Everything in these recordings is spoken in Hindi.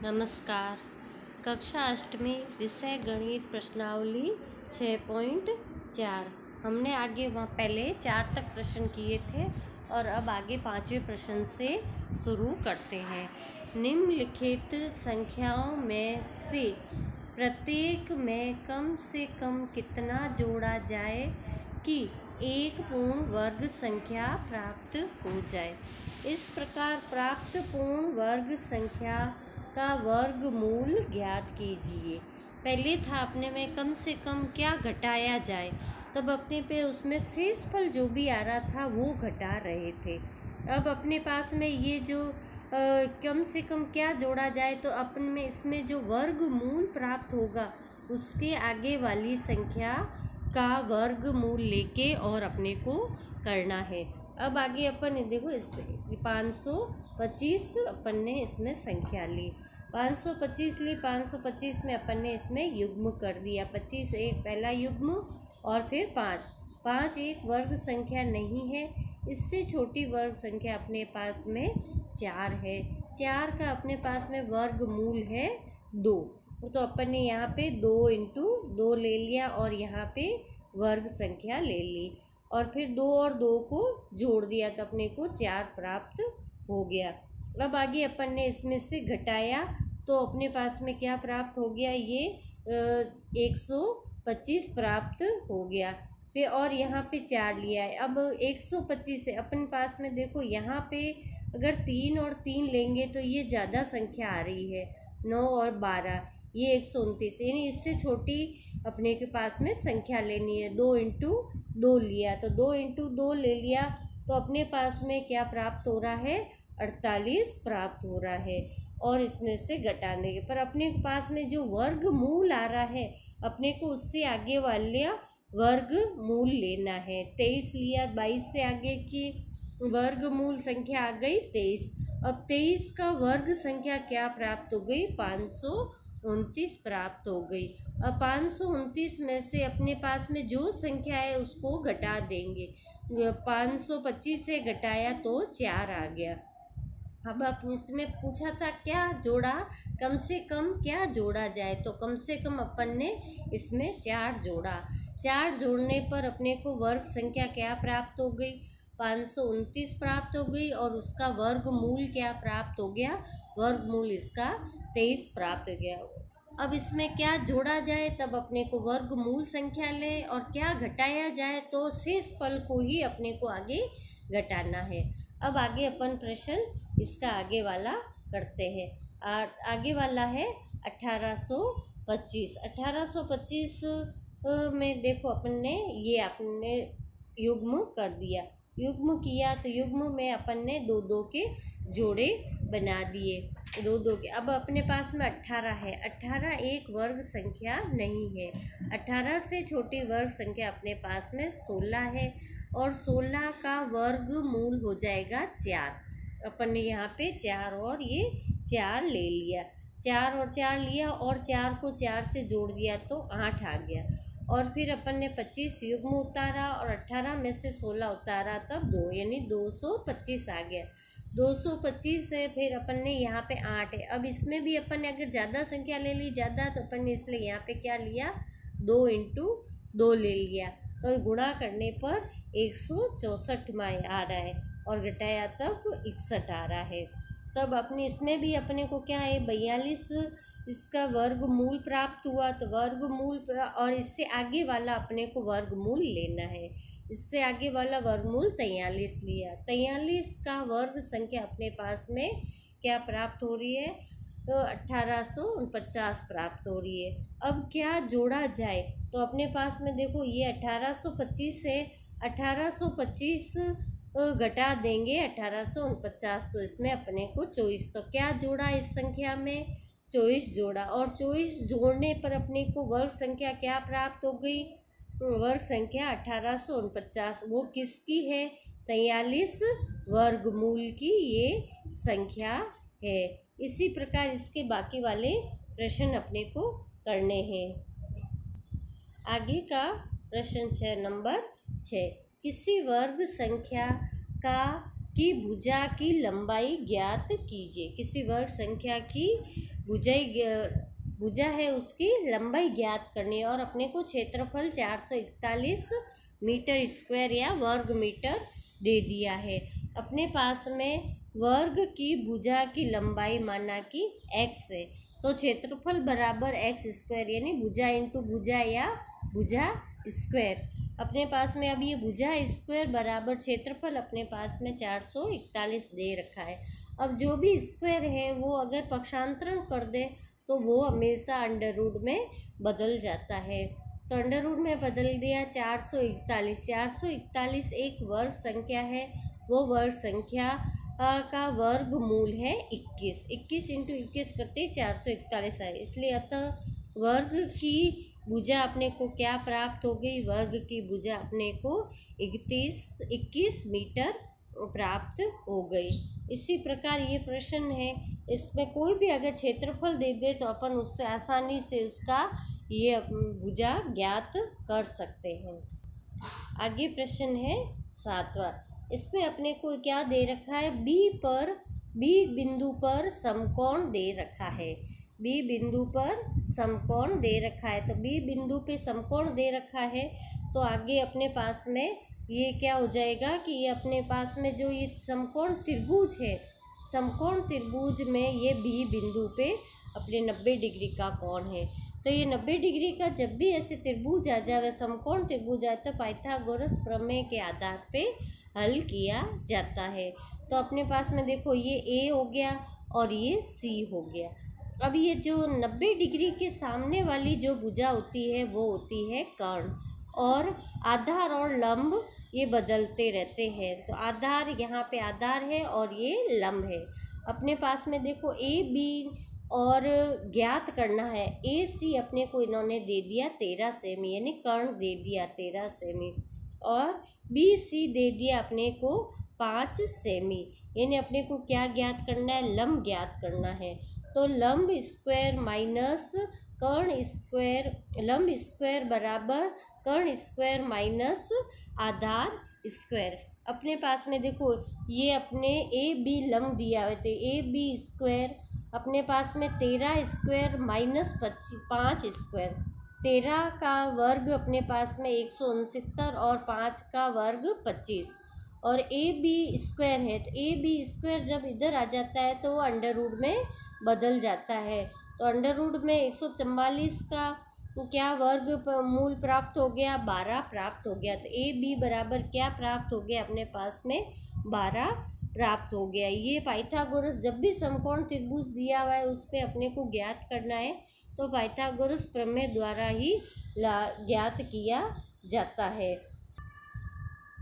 नमस्कार। कक्षा अष्टमी विषय गणित प्रश्नावली 6.4 हमने आगे वहाँ पहले 4 तक प्रश्न किए थे और अब आगे 5वें प्रश्न से शुरू करते हैं। निम्नलिखित संख्याओं में से प्रत्येक में कम से कम कितना जोड़ा जाए कि एक पूर्ण वर्ग संख्या प्राप्त हो जाए। इस प्रकार प्राप्त पूर्ण वर्ग संख्या का वर्गमूल ज्ञात कीजिए। पहले था अपने में कम से कम क्या घटाया जाए, तब अपने पे उसमें शेषफल जो भी आ रहा था वो घटा रहे थे। अब अपने पास में ये जो कम से कम क्या जोड़ा जाए, तो अपन में इसमें जो वर्गमूल प्राप्त होगा उसके आगे वाली संख्या का वर्गमूल लेके और अपने को करना है। अब आगे अपन देखो इस 525 अपन ने इसमें संख्या ली, 525 ली। 525 में अपन ने इसमें युग्म कर दिया। 25 एक पहला युग्म और फिर 5 एक वर्ग संख्या नहीं है। इससे छोटी वर्ग संख्या अपने पास में 4 है। 4 का अपने पास में वर्गमूल है 2, तो अपन ने यहाँ पे 2 × 2 ले लिया और यहाँ पे वर्ग संख्या ले ली और फिर 2 और 2 को जोड़ दिया तो अपने को 4 प्राप्त हो गया। अब आगे अपन ने इसमें से घटाया तो अपने पास में क्या प्राप्त हो गया, ये 125 प्राप्त हो गया। फिर और यहाँ पे 4 लिया है। अब 125 है अपन पास में, देखो यहाँ पे अगर 3 और 3 लेंगे तो ये ज़्यादा संख्या आ रही है, 9 और 12, ये 129, यानी इससे छोटी अपने के पास में संख्या लेनी है। 2 × 2 लिया तो 2 × 2 ले लिया तो अपने पास में क्या प्राप्त हो रहा है, 48 प्राप्त हो रहा है। और इसमें से घटाने के पर अपने पास में जो वर्गमूल आ रहा है अपने को उससे आगे वाले वर्गमूल लेना है। 23 लिया, 22 से आगे की वर्गमूल संख्या आ गई 23। अब 23 का वर्ग संख्या क्या प्राप्त हो गई, 529 प्राप्त हो गई। अब 529 में से अपने पास में जो संख्या है उसको घटा देंगे। 525 से घटाया तो 4 आ गया। अब अपन इसमें पूछा था क्या जोड़ा, कम से कम क्या जोड़ा जाए, तो कम से कम अपन ने इसमें 4 जोड़ा। 4 जोड़ने पर अपने को वर्ग संख्या क्या प्राप्त हो गई, 529 प्राप्त हो गई और उसका वर्गमूल क्या प्राप्त हो गया, वर्गमूल इसका 23 प्राप्त हो गया। अब इसमें क्या जोड़ा जाए, तब अपने को वर्गमूल संख्या ले और क्या घटाया जाए तो शेषफल को ही अपने को आगे घटाना है। अब आगे अपन प्रश्न इसका आगे वाला करते हैं। आगे वाला है 1825। 1825 में देखो अपन ने ये अपने युग्म कर दिया, युग्म किया तो युग्म में अपन ने 2-2 के जोड़े बना दिए, 2-2 के। अब अपने पास में 18 है। 18 एक वर्ग संख्या नहीं है। 18 से छोटी वर्ग संख्या अपने पास में 16 है और 16 का वर्गमूल हो जाएगा 4। अपन ने यहाँ पे 4 और ये 4 ले लिया, 4 और 4 लिया और 4 को 4 से जोड़ दिया तो 8 आ गया। और फिर अपन ने 25 युग्म उतारा और 18 में से 16 उतारा तब 2, यानी 225 आ गया। 225 है। फिर अपन ने यहाँ पे 8 है। अब इसमें भी अपन ने अगर ज़्यादा संख्या ले ली, ज़्यादा, तो अपन ने इसलिए यहाँ पे क्या लिया, 2 × 2 ले लिया तो गुणा करने पर 164 में आ रहा है और घटाया तब 61 आ रहा है। तब अपने इसमें भी अपने को क्या है, 42 इसका वर्गमूल प्राप्त हुआ तो वर्गमूल और इससे आगे वाला अपने को वर्गमूल लेना है। इससे आगे वाला वर्गमूल 43 लिया। 43 का वर्ग संख्या अपने पास में क्या प्राप्त हो रही है, तो 1849 प्राप्त हो रही है। अब क्या जोड़ा जाए, तो अपने पास में देखो ये 1825 है, 1825 घटा देंगे 1849 तो इसमें अपने को 24, तो क्या जोड़ा इस संख्या में, 24 जोड़ा। और 24 जोड़ने पर अपने को वर्ग संख्या क्या प्राप्त हो गई, वर्ग संख्या 1849। वो किसकी है, 43 वर्गमूल की ये संख्या है। इसी प्रकार इसके बाकी वाले प्रश्न अपने को करने हैं। आगे का प्रश्न नंबर 6, किसी वर्ग संख्या का की भुजा की लंबाई ज्ञात कीजिए। किसी वर्ग संख्या की भुजा है उसकी लंबाई ज्ञात करनी है और अपने को क्षेत्रफल 441 मीटर स्क्वायर या वर्ग मीटर दे दिया है। अपने पास में वर्ग की भुजा की लंबाई माना कि x है, तो क्षेत्रफल बराबर x स्क्वायर यानी भुजा इंटू भुजा या भुजा स्क्वायर। अपने पास में अब ये भुजा स्क्वायर बराबर क्षेत्रफल अपने पास में 441 दे रखा है। अब जो भी स्क्वायर है वो अगर पक्षांतरण कर दे तो वो हमेशा अंडर रूट में बदल जाता है। तो अंडर रूट में बदल दिया 441 एक वर्ग संख्या है, वो वर्ग संख्या का वर्गमूल है 21 इंटू 21 करते 441 है। इसलिए अतः वर्ग की भुजा अपने को क्या प्राप्त हो गई, वर्ग की भुजा अपने को 21 मीटर प्राप्त हो गई। इसी प्रकार ये प्रश्न है, इसमें कोई भी अगर क्षेत्रफल दे दे तो अपन उससे आसानी से उसका ये भुजा ज्ञात कर सकते हैं। आगे प्रश्न है 7वां। इसमें अपने को क्या दे रखा है, बी बिंदु पर समकोण दे रखा है। बी बिंदु पर समकोण दे रखा है, तो बी बिंदु पे समकोण दे रखा है तो आगे अपने पास में ये क्या हो जाएगा कि ये अपने पास में जो ये समकोण त्रिभुज है, समकोण त्रिभुज में ये बी बिंदु पे अपने 90 डिग्री का कोण है। तो ये 90 डिग्री का जब भी ऐसे त्रिभुज आ जाए, समकोण त्रिभुज आए, तो पाइथागोरस प्रमेय के आधार पे हल किया जाता है। तो अपने पास में देखो ये ए हो गया और ये सी हो गया। अब ये जो 90 डिग्री के सामने वाली जो भुजा होती है वो होती है कर्ण, और आधार और लंब ये बदलते रहते हैं। तो आधार यहाँ पे आधार है और ये लंब है। अपने पास में देखो ए बी और ज्ञात करना है। ए सी अपने को इन्होंने दे दिया 13 सेमी यानी कर्ण दे दिया 13 सेमी, और बी सी दे दिया अपने को 5 सेमी यानी अपने को क्या ज्ञात करना है, लंब ज्ञात करना है। तो लंब स्क्वायर माइनस कर्ण स्क्वायर, लंब स्क्वायर बराबर कर्ण स्क्वायर माइनस आधार स्क्वायर। अपने पास में देखो ये अपने ए बी लंब दिया हुआ, तो ए बी स्क्वायर अपने पास में 13 स्क्वायर माइनस 5 स्क्वायर, 13 का वर्ग अपने पास में 169 और 5 का वर्ग 25, और ए बी स्क्वायर है। तो ए बी स्क्वायर जब इधर आ जाता है तो वो अंडर रूट में बदल जाता है। तो अंडर रूट में 144 का क्या वर्ग मूल प्राप्त हो गया, 12 प्राप्त हो गया। तो ए बी बराबर क्या प्राप्त हो गया, अपने पास में 12 प्राप्त हो गया। ये पाइथागोरस जब भी समकोण त्रिभुज दिया हुआ है उस पर अपने को ज्ञात करना है तो पाइथागोरस प्रमेय द्वारा ही ज्ञात किया जाता है।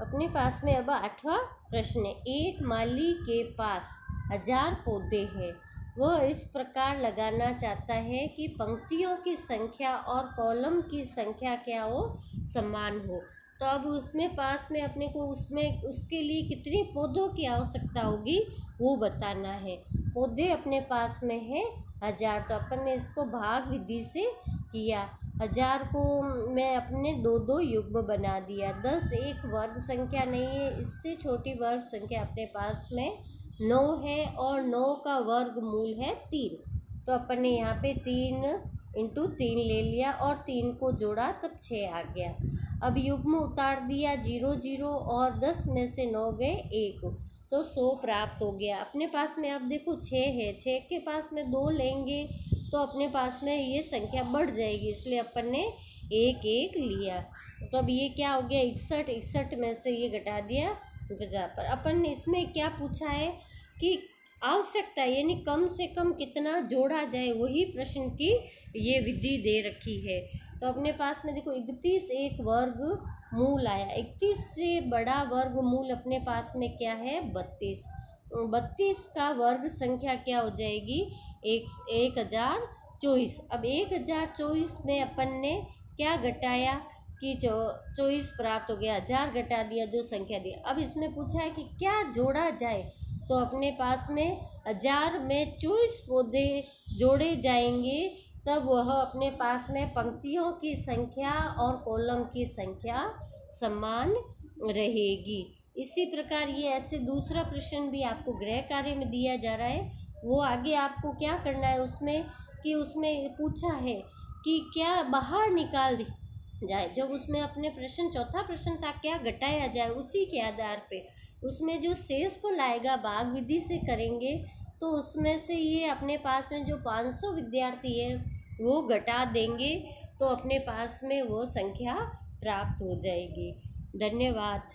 अपने पास में अब 8वां प्रश्न है। एक माली के पास 1000 पौधे हैं, वह इस प्रकार लगाना चाहता है कि पंक्तियों की संख्या और कॉलम की संख्या क्या हो, समान हो। तो अब उसमें पास में अपने को उसमें उसके लिए कितने पौधों की आवश्यकता होगी वो बताना है। पौधे अपने पास में है 1000, तो अपन ने इसको भाग विधि से किया। 1000 को मैं अपने 2 युग्म बना दिया। 10 एक वर्ग संख्या नहीं है, इससे छोटी वर्ग संख्या अपने पास में 9 है और 9 का वर्गमूल है 3। तो अपन ने यहाँ पे 3 इंटू 3 ले लिया और 3 को जोड़ा तब 6 आ गया। अब युग्म उतार दिया 0 0 और 10 में से 9 गए 1, तो 100 प्राप्त हो गया। अपने पास में अब देखो 6 है, 6 के पास में 2 लेंगे तो अपने पास में ये संख्या बढ़ जाएगी, इसलिए अपन ने 1 1 लिया। तो अब ये क्या हो गया 61 में से ये घटा दिया 50 पर। अपन ने इसमें क्या पूछा है कि आवश्यकता यानी कम से कम कितना जोड़ा जाए, वही प्रश्न की ये विधि दे रखी है। तो अपने पास में देखो 31 एक वर्ग मूल आया, 31 से बड़ा वर्ग मूल अपने पास में क्या है 32। 32 का वर्ग संख्या क्या हो जाएगी 1024। अब 1024 में अपन ने क्या घटाया कि 24 प्राप्त हो गया, 1000 घटा दिया जो संख्या दी। अब इसमें पूछा है कि क्या जोड़ा जाए, तो अपने पास में 1000 में 24 पौधे जोड़े जाएंगे, तब वह अपने पास में पंक्तियों की संख्या और कॉलम की संख्या समान रहेगी। इसी प्रकार ये ऐसे दूसरा प्रश्न भी आपको गृह कार्य में दिया जा रहा है, वो आगे आपको क्या करना है उसमें, कि उसमें पूछा है कि क्या बाहर निकाल जाए। जब उसमें अपने प्रश्न चौथा प्रश्न था क्या घटाया जाए, उसी के आधार पे उसमें जो शेषफल आएगा भाग विधि से करेंगे तो उसमें से ये अपने पास में जो 500 विद्यार्थी है वो घटा देंगे तो अपने पास में वो संख्या प्राप्त हो जाएगी। धन्यवाद।